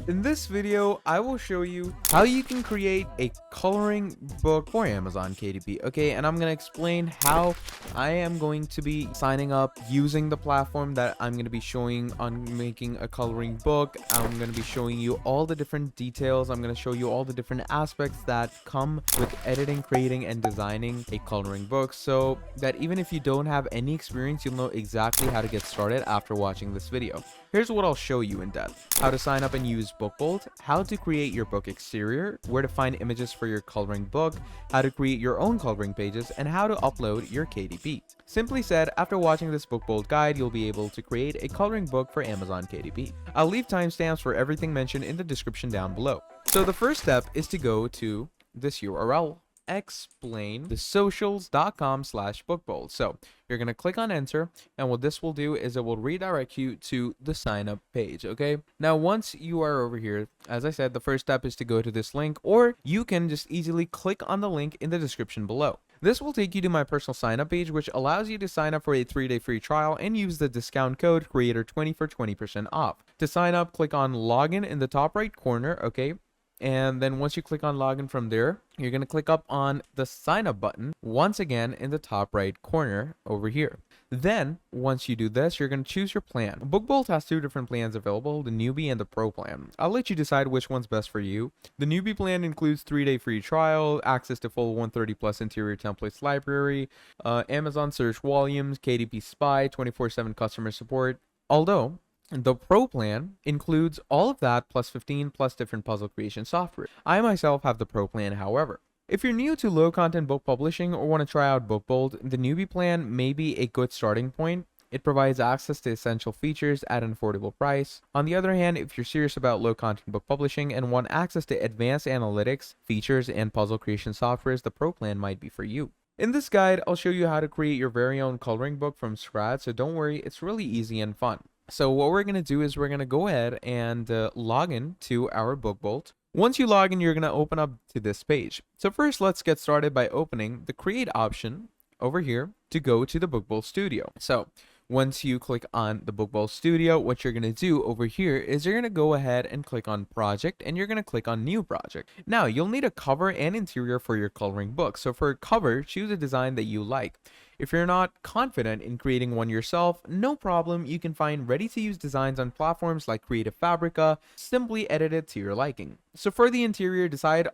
In this video, I will show you how you can create a coloring book for Amazon KDP. Okay, and I'm going to explain how I am going to be signing up using the platform that I'm going to be showing on making a coloring book. I'm going to be showing you all the different details. I'm going to show you all the different aspects that come with editing, creating, and designing a coloring book, so that even if you don't have any experience, you'll know exactly how to get started after watching this video. Here's what I'll show you in depth: how to sign up and use BookBolt, how to create your book exterior, where to find images for your coloring book, how to create your own coloring pages, and how to upload your KDP. Simply said, after watching this BookBolt guide, you'll be able to create a coloring book for Amazon KDP. I'll leave timestamps for everything mentioned in the description down below. So the first step is to go to this URL, explainthesocials.com/bookbolt. So you're going to click on enter, and what this will do is it will redirect you to the sign up page. Okay, now once you are over here, as I said, the first step is to go to this link, or you can just easily click on the link in the description below. This will take you to my personal sign up page, which allows you to sign up for a 3-day free trial and use the discount code creator20 for 20% off. To sign up, click on login in the top right corner. Okay, and then once you click on login from there, you're going to click up on the sign up button once again in the top right corner over here. Then once you do this, you're going to choose your plan. BookBolt has two different plans available, the newbie and the pro plan. I'll let you decide which one's best for you. The newbie plan includes 3-day free trial, access to full 130 plus interior templates library, Amazon search volumes, KDP Spy, 24/7 customer support. Although the pro plan includes all of that plus 15 plus different puzzle creation software. I myself have the pro plan, however. If you're new to low content book publishing or want to try out BookBolt, the newbie plan may be a good starting point. It provides access to essential features at an affordable price. On the other hand, if you're serious about low content book publishing and want access to advanced analytics, features, and puzzle creation softwares, the pro plan might be for you. In this guide, I'll show you how to create your very own coloring book from scratch, so don't worry, it's really easy and fun. So what we're going to do is we're going to go ahead and log in to our BookBolt. Once you log in, you're going to open up to this page. So first, let's get started by opening the create option over here to go to the BookBolt Studio. So once you click on the BookBolt Studio, what you're going to do over here is you're going to go ahead and click on project, and you're going to click on new project. Now you'll need a cover and interior for your coloring book. So for a cover, choose a design that you like. If you're not confident in creating one yourself, no problem. You can find ready-to-use designs on platforms like Creative Fabrica. Simply edit it to your liking. So for the interior, decide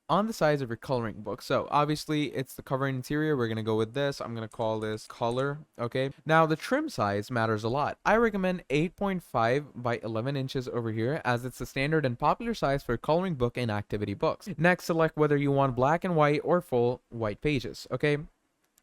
on the size of your coloring book. So obviously it's the cover and interior. We're going to go with this. I'm going to call this color. Okay. Now the trim size matters a lot. I recommend 8.5 by 11 inches over here, as it's the standard and popular size for coloring book and activity books. Next, select whether you want black and white or full white pages. Okay.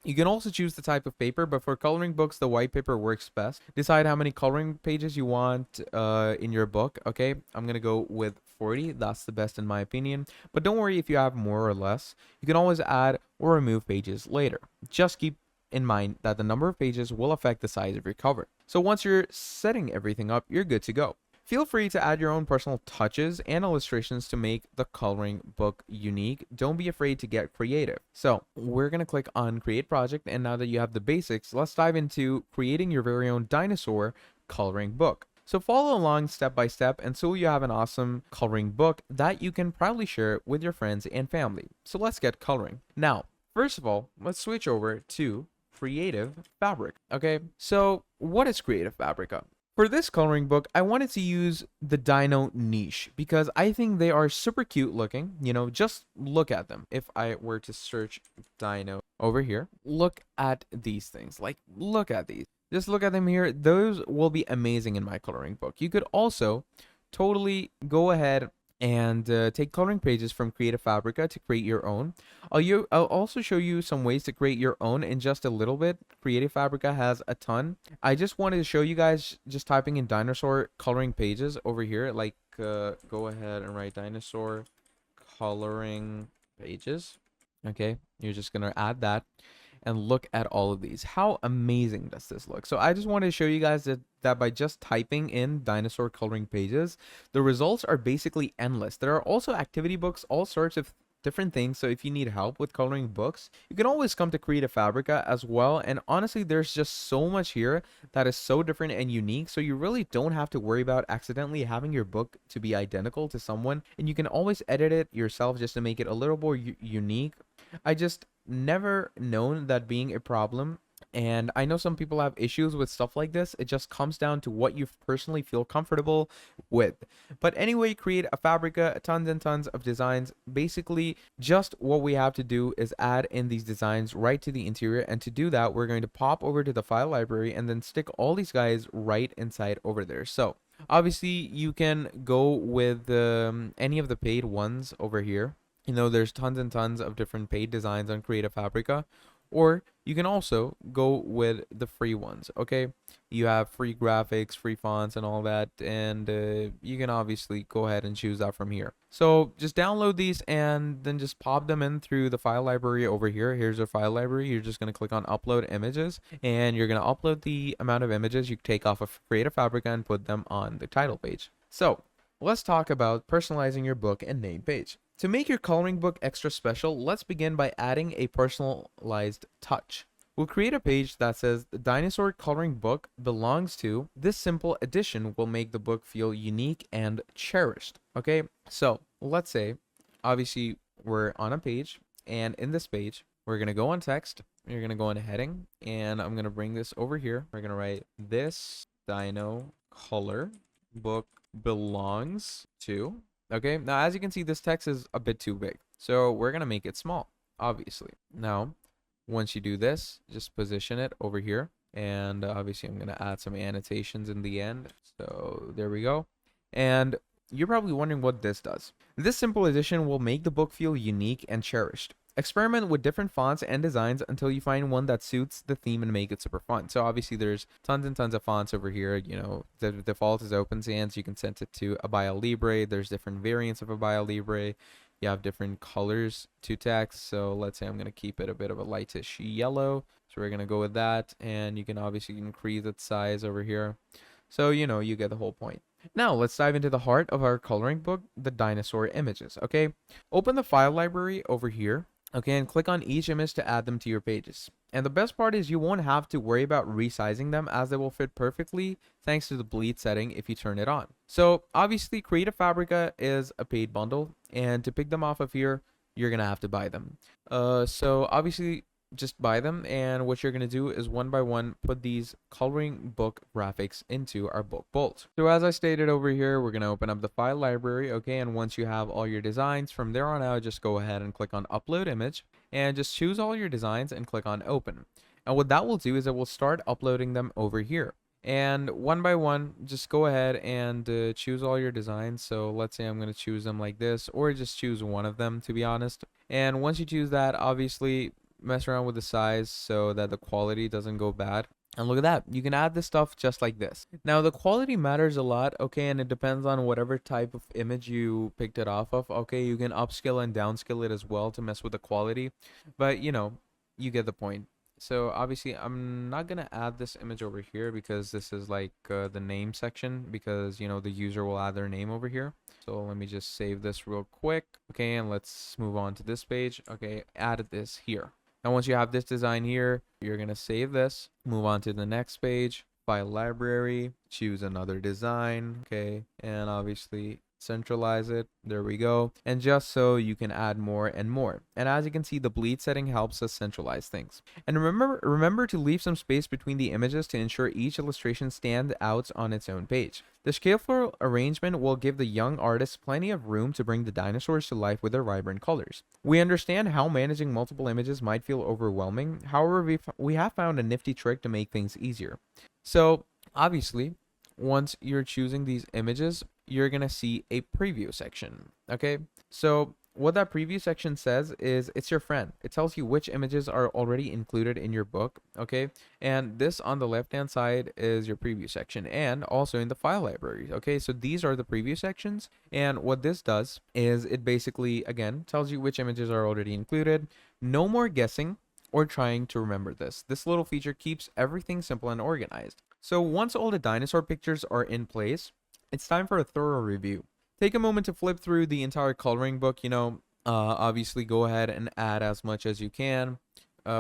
You can also choose the type of paper, but for coloring books, the white paper works best. Decide how many coloring pages you want in your book. Okay, I'm going to go with 40. That's the best in my opinion. But don't worry if you have more or less. You can always add or remove pages later. Just keep in mind that the number of pages will affect the size of your cover. So once you're setting everything up, you're good to go. Feel free to add your own personal touches and illustrations to make the coloring book unique. Don't be afraid to get creative. So we're going to click on create project, and now that you have the basics, let's dive into creating your very own dinosaur coloring book. So follow along step by step until you have an awesome coloring book that you can proudly share with your friends and family. So let's get coloring. Now, first of all, let's switch over to Creative Fabric. Okay, so what is Creative Fabrica? For this coloring book, I wanted to use the dino niche because I think they are super cute looking. You know, just look at them. If I were to search dino over here, look at these things. Like, look at these. Just look at them here. Those will be amazing in my coloring book. You could also totally go ahead and take coloring pages from Creative Fabrica to create your own. I'll also show you some ways to create your own in just a little bit. Creative Fabrica has a ton. I just wanted to show you guys just typing in dinosaur coloring pages over here. Like go ahead and write dinosaur coloring pages. Okay, you're just gonna add that. And look at all of these. How amazing does this look? So I just wanted to show you guys that by just typing in dinosaur coloring pages, the results are basically endless. There are also activity books, all sorts of different things. So if you need help with coloring books, you can always come to Creative Fabrica as well. And honestly, there's just so much here that is so different and unique. So you really don't have to worry about accidentally having your book to be identical to someone. And you can always edit it yourself just to make it a little more unique. I just never known that being a problem, and I know some people have issues with stuff like this. It just comes down to what you personally feel comfortable with. But anyway, create a Fabrica, tons and tons of designs. Basically, just what we have to do is add in these designs right to the interior. And to do that, we're going to pop over to the file library and then stick all these guys right inside over there. So obviously, you can go with any of the paid ones over here. You know, there's tons and tons of different paid designs on Creative Fabrica. Or you can also go with the free ones, okay? You have free graphics, free fonts, and all that, and you can obviously go ahead and choose that from here. So just download these and then just pop them in through the file library over here. Here's your file library. You're just going to click on Upload Images, and you're going to upload the amount of images you take off of Creative Fabrica and put them on the title page. So let's talk about personalizing your book and name page. To make your coloring book extra special, let's begin by adding a personalized touch. We'll create a page that says the dinosaur coloring book belongs to. This simple addition will make the book feel unique and cherished. Okay, so let's say, obviously, we're on a page, and in this page, we're going to go on text, you're going to go on heading, and I'm going to bring this over here. We're going to write this dino color book belongs to. Okay, now as you can see, this text is a bit too big, so we're gonna make it small, obviously. Now, once you do this, just position it over here, and obviously I'm gonna add some annotations in the end. So there we go. And you're probably wondering what this does. This simple addition will make the book feel unique and cherished. Experiment with different fonts and designs until you find one that suits the theme and make it super fun. So obviously there's tons and tons of fonts over here. You know, the default is Open Sans. You can set it to a Bio Libre. There's different variants of a Bio Libre. You have different colors to text. So let's say I'm going to keep it a bit of a lightish yellow. So we're going to go with that. And you can obviously increase its size over here. So, you know, you get the whole point. Now, let's dive into the heart of our coloring book, the dinosaur images, okay? Open the file library over here. Okay, and click on each image to add them to your pages. And the best part is you won't have to worry about resizing them, as they will fit perfectly thanks to the bleed setting if you turn it on. So obviously Creative Fabrica is a paid bundle, and to pick them off of here, you're gonna have to buy them. So obviously just buy them, and what you're going to do is one by one put these coloring book graphics into our book bolt. So as I stated over here, we're going to open up the file library, okay, and once you have all your designs, from there on out, just go ahead and click on upload image and just choose all your designs and click on open. And what that will do is it will start uploading them over here. And one by one, just go ahead and choose all your designs. So let's say I'm going to choose them like this, or just choose one of them, to be honest. And once you choose that, obviously mess around with the size so that the quality doesn't go bad. And look at that, you can add this stuff just like this. Now the quality matters a lot, okay, and it depends on whatever type of image you picked it off of. Okay, you can upscale and downscale it as well to mess with the quality, but you know, you get the point. So obviously I'm not gonna add this image over here because this is like the name section, because you know the user will add their name over here. So let me just save this real quick. Okay, and let's move on to this page. Okay, add this here. Now once you have this design here, you're gonna save this, move on to the next page, file library, choose another design, okay, and obviously centralize it. There we go. And just so you can add more and more. And as you can see, the bleed setting helps us centralize things. And remember to leave some space between the images to ensure each illustration stands out on its own page. The scaleful arrangement will give the young artist plenty of room to bring the dinosaurs to life with their vibrant colors. We understand how managing multiple images might feel overwhelming. However, we have found a nifty trick to make things easier. So obviously, once you're choosing these images, you're gonna see a preview section. Okay, so what that preview section says is it's your friend. It tells you which images are already included in your book. Okay, and this on the left hand side is your preview section, and also in the file library. Okay, so these are the preview sections, and what this does is it basically again tells you which images are already included. No more guessing or trying to remember this. This little feature keeps everything simple and organized. So once all the dinosaur pictures are in place, it's time for a thorough review. Take a moment to flip through the entire coloring book. You know, Obviously, go ahead and add as much as you can.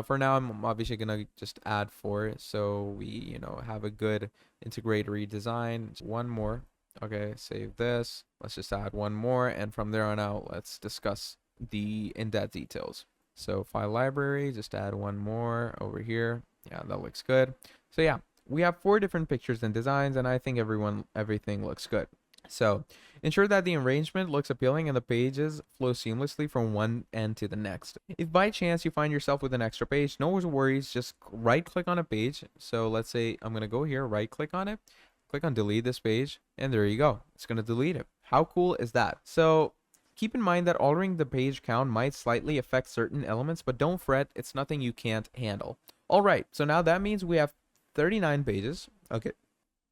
For now, I'm obviously gonna just add 4, so we, have a good integratory design. One more. Okay, save this. Let's just add one more, and from there on out, let's discuss the in-depth details. So file library, just add one more over here. Yeah, that looks good. So yeah, we have 4 different pictures and designs, and I think everything looks good. So ensure that the arrangement looks appealing and the pages flow seamlessly from one end to the next. If by chance you find yourself with an extra page, no worries, just right click on a page. So let's say I'm going to go here, right click on it, click on delete this page, and there you go. It's going to delete it. How cool is that? So keep in mind that altering the page count might slightly affect certain elements, but don't fret, it's nothing you can't handle. All right, so now that means we have 39 pages. Okay.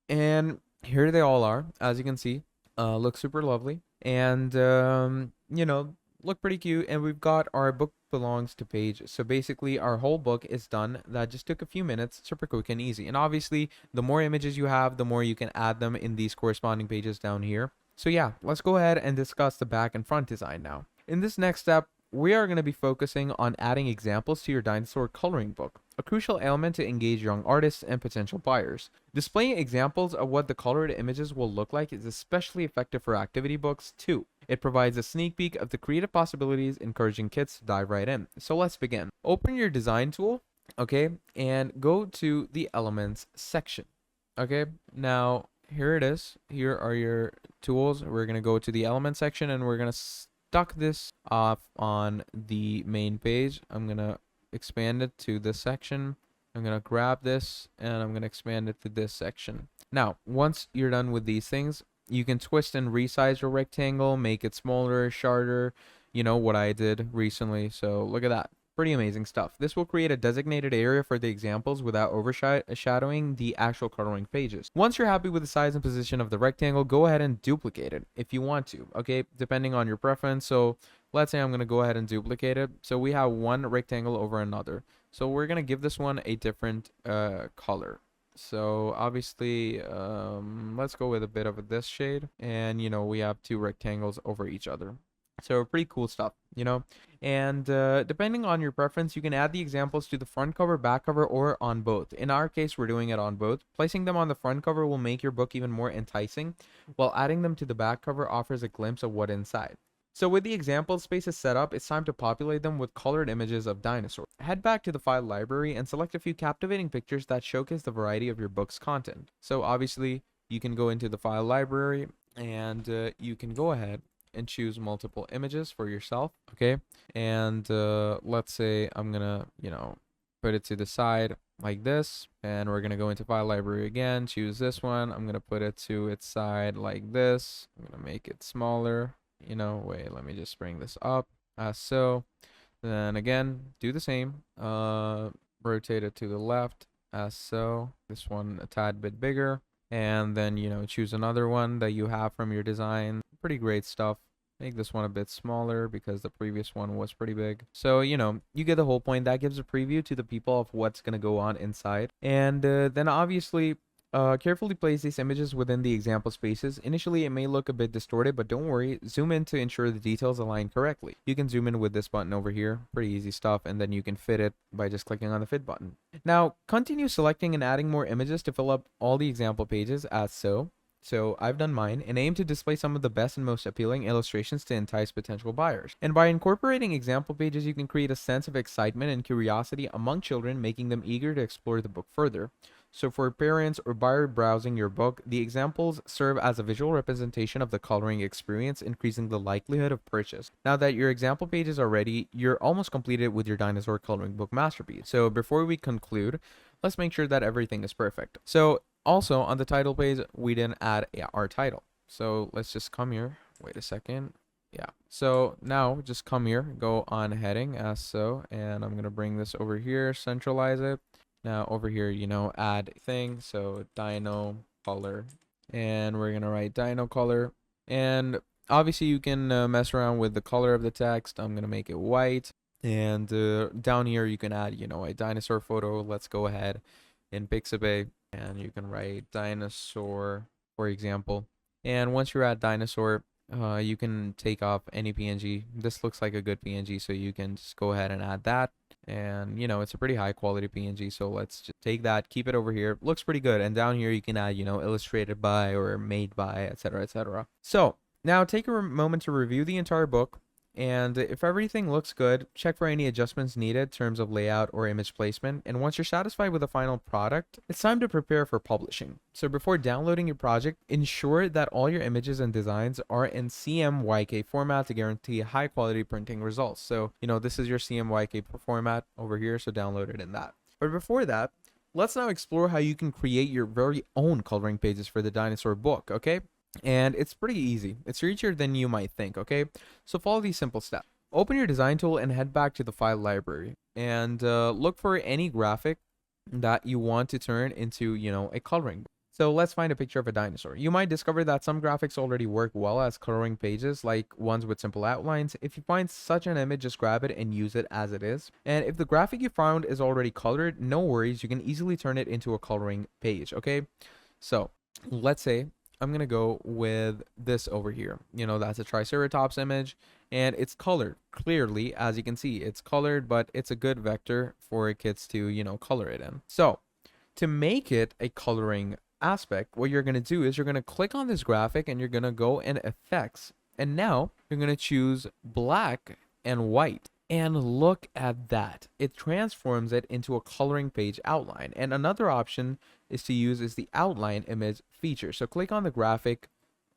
And here they all are, as you can see. Look super lovely. And, look pretty cute. And we've got our book belongs to page. So basically, our whole book is done. That just took a few minutes, super quick and easy. And obviously, the more images you have, the more you can add them in these corresponding pages down here. So yeah, let's go ahead and discuss the back and front design now. In this next step, we are going to be focusing on adding examples to your dinosaur coloring book, a crucial element to engage young artists and potential buyers. Displaying examples of what the colored images will look like is especially effective for activity books too. It provides a sneak peek of the creative possibilities, encouraging kids to dive right in. So let's begin. Open your design tool, okay, and go to the elements section. Okay, now here it is. Here are your tools. We're going to go to the element section and we're going to stuck this off on the main page. I'm gonna expand it to this section. I'm gonna grab this and I'm gonna expand it to this section. Now, once you're done with these things, you can twist and resize your rectangle, make it smaller, shorter, what I did recently. So look at that. Pretty amazing stuff. This will create a designated area for the examples without overshadowing the actual coloring pages. Once you're happy with the size and position of the rectangle, go ahead and duplicate it if you want to, okay? Depending on your preference. So let's say I'm going to go ahead and duplicate it. So we have one rectangle over another. So we're going to give this one a different color. So obviously, let's go with a bit of this shade. And, we have 2 rectangles over each other. So pretty cool stuff, and depending on your preference, you can add the examples to the front cover, back cover, or on both. In our case, we're doing it on both. Placing them on the front cover will make your book even more enticing, while adding them to the back cover offers a glimpse of what's inside. So with the example spaces set up, it's time to populate them with colored images of dinosaurs. Head back to the file library and select a few captivating pictures that showcase the variety of your book's content. So obviously, you can go into the file library and you can go ahead and choose multiple images for yourself, okay? And let's say I'm gonna, put it to the side like this, and we're gonna go into file library again, choose this one. I'm gonna put it to its side like this. I'm gonna make it smaller. Wait, let me just bring this up as so. Then again, do the same. Rotate it to the left as so. This one a tad bit bigger. And then, choose another one that you have from your design. Pretty great stuff. Make this one a bit smaller because the previous one was pretty big. So, you get the whole point. That gives a preview to the people of what's going to go on inside. And then obviously, carefully place these images within the example spaces. Initially, it may look a bit distorted, but don't worry. Zoom in to ensure the details align correctly. You can zoom in with this button over here. Pretty easy stuff. And then you can fit it by just clicking on the fit button. Now, continue selecting and adding more images to fill up all the example pages as so. So I've done mine and aim to display some of the best and most appealing illustrations to entice potential buyers. And by incorporating example pages, you can create a sense of excitement and curiosity among children, making them eager to explore the book further. So for parents or buyer browsing your book, the examples serve as a visual representation of the coloring experience, increasing the likelihood of purchase. Now that your example pages are ready, you're almost completed with your dinosaur coloring book masterpiece. So before we conclude, let's make sure that everything is perfect. So also on the title page, we didn't add our title. So let's just come here. Wait a second. Yeah. So now just come here, go on heading as so, and I'm going to bring this over here, centralize it. Now over here, add thing. So dino color, and we're going to write dino color. And obviously you can mess around with the color of the text. I'm going to make it white. And down here, you can add, a dinosaur photo. Let's go ahead in Pixabay, and you can write dinosaur, for example. And once you're at dinosaur, You can take off any PNG. This looks like a good PNG, so you can just go ahead and add that. And you know, it's a pretty high quality PNG, so let's just take that, keep it over here. Looks pretty good. And down here you can add, you know, illustrated by or made by, etc., etc. So now take a moment to review the entire book. And if everything looks good, check for any adjustments needed in terms of layout or image placement. And once you're satisfied with the final product, it's time to prepare for publishing. So before downloading your project, ensure that all your images and designs are in CMYK format to guarantee high quality printing results. So, you know, this is your CMYK format over here, so download it in that. But before that, let's now explore how you can create your very own coloring pages for the dinosaur book, okay? And it's pretty easy. It's easier than you might think, okay? So follow these simple steps. Open your design tool and head back to the file library and look for any graphic that you want to turn into, you know, a coloring book. So let's find a picture of a dinosaur. You might discover that some graphics already work well as coloring pages, like ones with simple outlines. If you find such an image, just grab it and use it as it is. And if the graphic you found is already colored, no worries, you can easily turn it into a coloring page, okay? So let's say I'm gonna go with this over here. You know, that's a Triceratops image, and it's colored clearly, as you can see. It's colored, but it's a good vector for kids to, you know, color it in. So to make it a coloring aspect, what you're gonna do is you're gonna click on this graphic and you're gonna go in effects, and now you're gonna choose black and white. And look at that. It transforms it into a coloring page outline. And another option is to use is the outline image feature. So click on the graphic,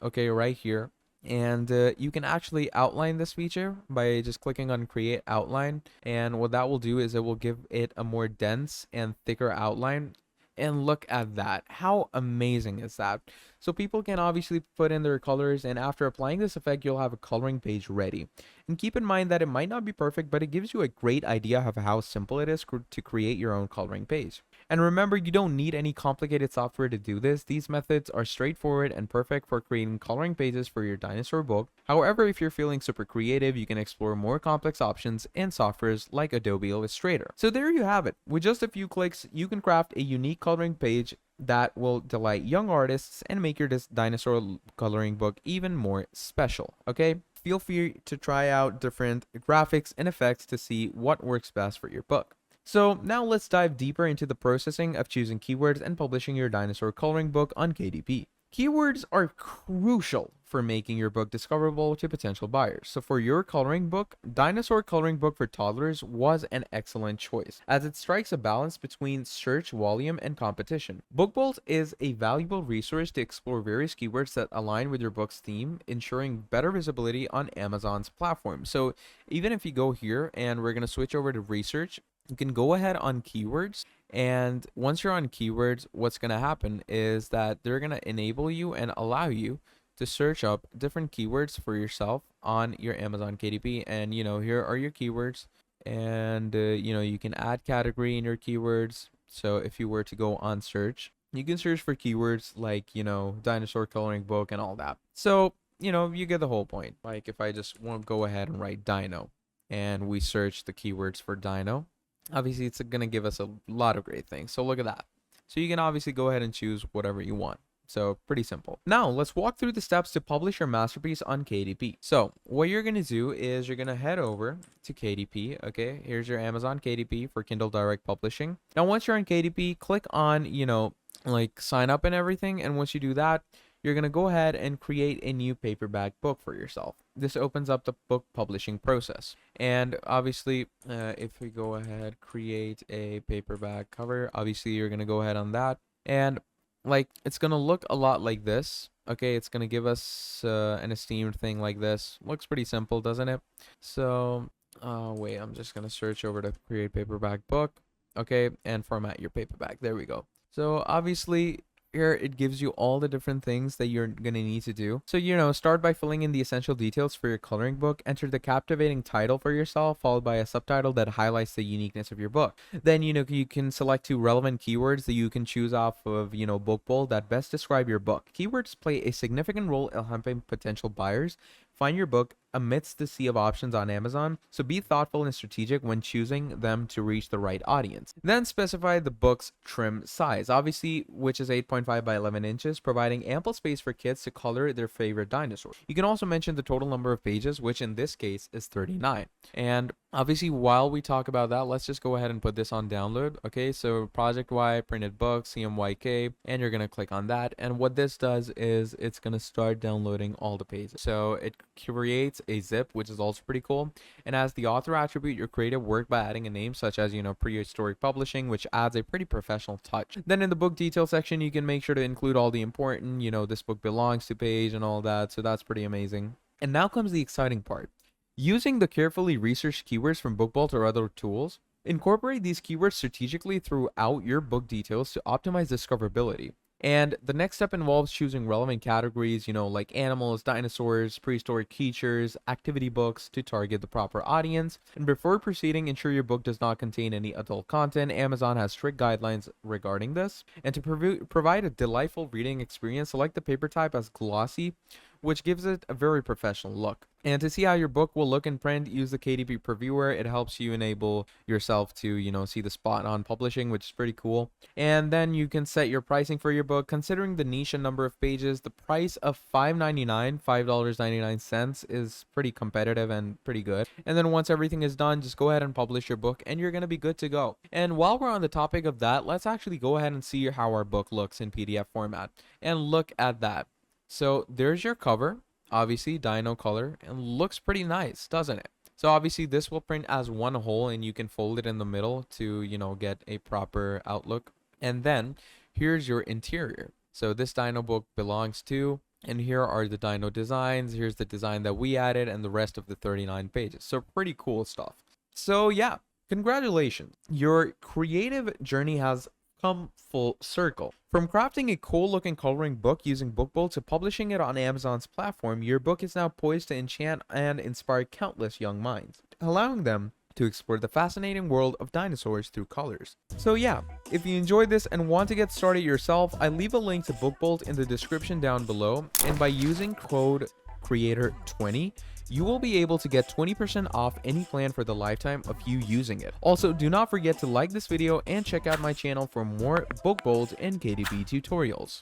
okay, right here. And you can actually outline this feature by just clicking on create outline. And what that will do is it will give it a more dense and thicker outline. And look at that. How amazing is that? So people can obviously put in their colors, and after applying this effect, you'll have a coloring page ready. And keep in mind that it might not be perfect, but it gives you a great idea of how simple it is to create your own coloring page. And remember, you don't need any complicated software to do this. These methods are straightforward and perfect for creating coloring pages for your dinosaur book. However, if you're feeling super creative, you can explore more complex options in softwares like Adobe Illustrator. So there you have it. With just a few clicks, you can craft a unique coloring page that will delight young artists and make your dinosaur coloring book even more special, okay? Feel free to try out different graphics and effects to see what works best for your book. So now let's dive deeper into the processing of choosing keywords and publishing your dinosaur coloring book on KDP. Keywords are crucial for making your book discoverable to potential buyers. So for your coloring book, Dinosaur Coloring Book for Toddlers was an excellent choice, as it strikes a balance between search volume and competition. BookBolt is a valuable resource to explore various keywords that align with your book's theme, ensuring better visibility on Amazon's platform. So even if you go here and we're going to switch over to research, you can go ahead on keywords, and once you're on keywords, what's going to happen is that they're going to enable you and allow you to search up different keywords for yourself on your Amazon KDP. And you know, here are your keywords, and you know, you can add category in your keywords. So if you were to go on search, you can search for keywords like, you know, dinosaur coloring book and all that. So you know, you get the whole point. Like if I just want to go ahead and write dino, and we search the keywords for dino, obviously it's going to give us a lot of great things. So look at that. So you can obviously go ahead and choose whatever you want. So pretty simple. Now let's walk through the steps to publish your masterpiece on KDP. So what you're going to do is you're going to head over to KDP. Okay, here's your Amazon KDP for Kindle Direct Publishing. Now once you're on KDP, click on, you know, like sign up and everything. And once you do that, you're going to go ahead and create a new paperback book for yourself. This opens up the book publishing process. And obviously, if we go ahead, create a paperback cover, obviously you're going to go ahead on that. And like, it's going to look a lot like this. Okay, it's going to give us an esteemed thing like this. Looks pretty simple, doesn't it? So, wait, I'm just going to search over to create paperback book. Okay, and format your paperback. There we go. So obviously, here it gives you all the different things that you're gonna need to do. So, you know, start by filling in the essential details for your coloring book. Enter the captivating title for yourself, followed by a subtitle that highlights the uniqueness of your book. Then, you know, you can select 2 relevant keywords that you can choose off of, you know, BookBowl that best describe your book. Keywords play a significant role in helping potential buyers find your book amidst the sea of options on Amazon, so be thoughtful and strategic when choosing them to reach the right audience. Then specify the book's trim size, obviously, which is 8.5 by 11 inches, providing ample space for kids to color their favorite dinosaur. You can also mention the total number of pages, which in this case is 39. And obviously, while we talk about that, let's just go ahead and put this on download. Okay, so Project Y, printed book, CMYK, and you're going to click on that. And what this does is it's going to start downloading all the pages. So it creates a zip, which is also pretty cool. And as the author attribute, your creative work by adding a name such as, prehistoric publishing, which adds a pretty professional touch. Then in the book detail section, you can make sure to include all the important, this book belongs to page and all that. So that's pretty amazing. And now comes the exciting part. Using the carefully researched keywords from BookBolt or other tools, incorporate these keywords strategically throughout your book details to optimize discoverability. And the next step involves choosing relevant categories, like animals, dinosaurs, prehistoric creatures, activity books to target the proper audience. And before proceeding, ensure your book does not contain any adult content. Amazon has strict guidelines regarding this. And to provide a delightful reading experience, select the paper type as glossy, which gives it a very professional look. And to see how your book will look in print, use the KDP previewer. It helps you enable yourself to, see the spot on publishing, which is pretty cool. And then you can set your pricing for your book. Considering the niche and number of pages, the price of $5.99 is pretty competitive and pretty good. And then once everything is done, just go ahead and publish your book and you're going to be good to go. And while we're on the topic of that, let's actually go ahead and see how our book looks in PDF format. And look at that. So there's your cover, obviously dino color, and looks pretty nice, doesn't it? So obviously this will print as one whole and you can fold it in the middle to, get a proper outlook. And then here's your interior. So this dino book belongs to, and here are the dino designs. Here's the design that we added and the rest of the 39 pages. So pretty cool stuff. So yeah, congratulations. Your creative journey has come full circle. From crafting a cool looking coloring book using BookBolt to publishing it on Amazon's platform, your book is now poised to enchant and inspire countless young minds, allowing them to explore the fascinating world of dinosaurs through colors. So yeah, if you enjoyed this and want to get started yourself, I leave a link to BookBolt in the description down below, and by using code CREATOR20, you will be able to get 20% off any plan for the lifetime of you using it. Also, do not forget to like this video and check out my channel for more BookBolt and KDP tutorials.